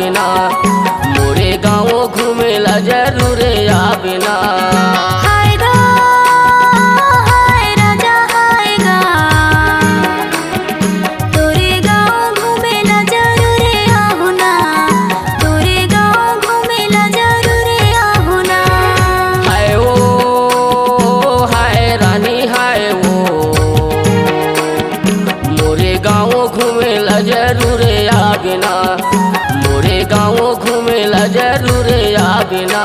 बिना मोरे गाँव घूमेला जरूर आबिना। जरूर आबिना मोरे गाँव घूमेला जरूर आबिना।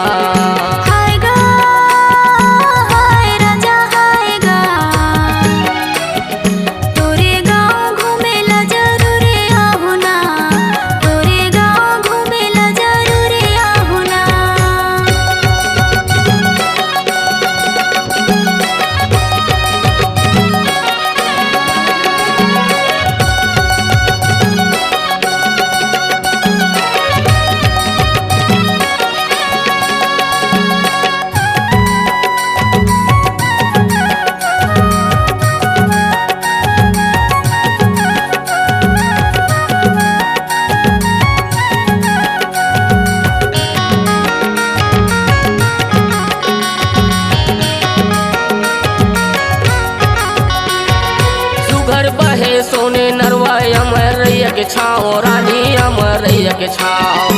बहे सोने नरवा अमरैया के छाओ रानी अमरैया के छाओ।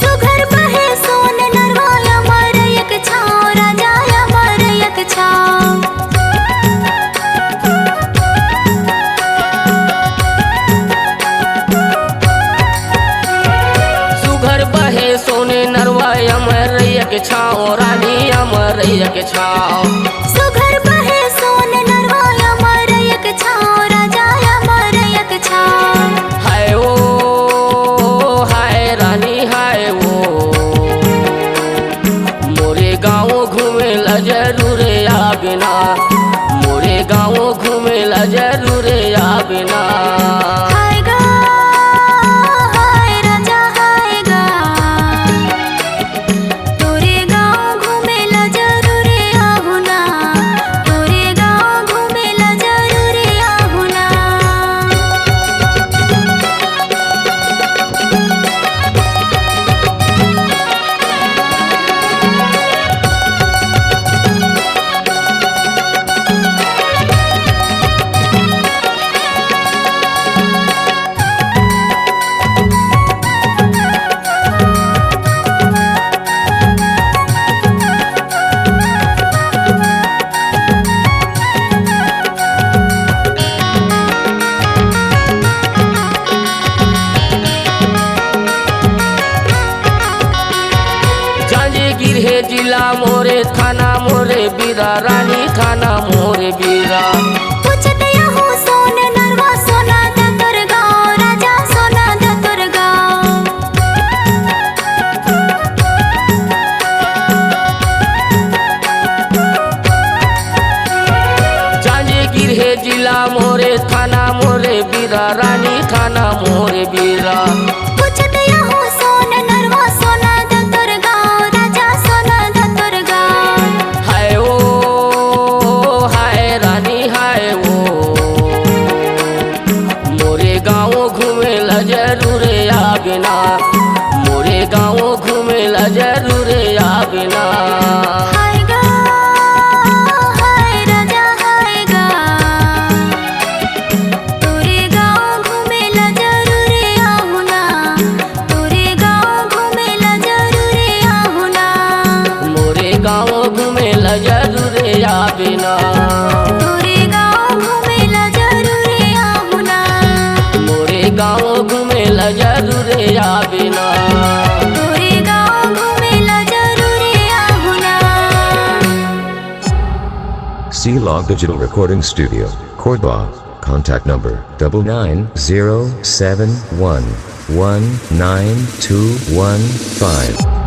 सुघर बहे सोने नरवा अमरैया के छाओ राजा अमरैया के छाओ। सुघर बहे सोने नरवा अमरैया के छाओ रानी अमरैया के छाओ। सुघर बहे सोने नरवा अमरैया के छाओ राजा अमरैया के छाओ। हाय ओ हाय रानी हाय ओ मोरे गाँव घूमेला जरूर आबिना मोरे गाँव घूमेला जरूर आबिना। गिरहे जिला मोरे थाना मोरे बीरा रानी थाना मोरे बीरा। सोने नरवा सोना दतुर गाँव राजा सोना दतुर गाँव। जांजे गिरहे जिला मोरे थाना मोरे बीरा रानी थाना मोरे बीरा। जरूर आबिना मोरे गाँव घूमेला जरूर आबिना। मोरे गाँव घूमेला जरूर आबिना। गाँव घूमेला जरूर आबिना। तोरे गाँव घूमेला जरूर Ahuna. C-Log Digital Recording Studio, Cordoba. Contact number 9907119215.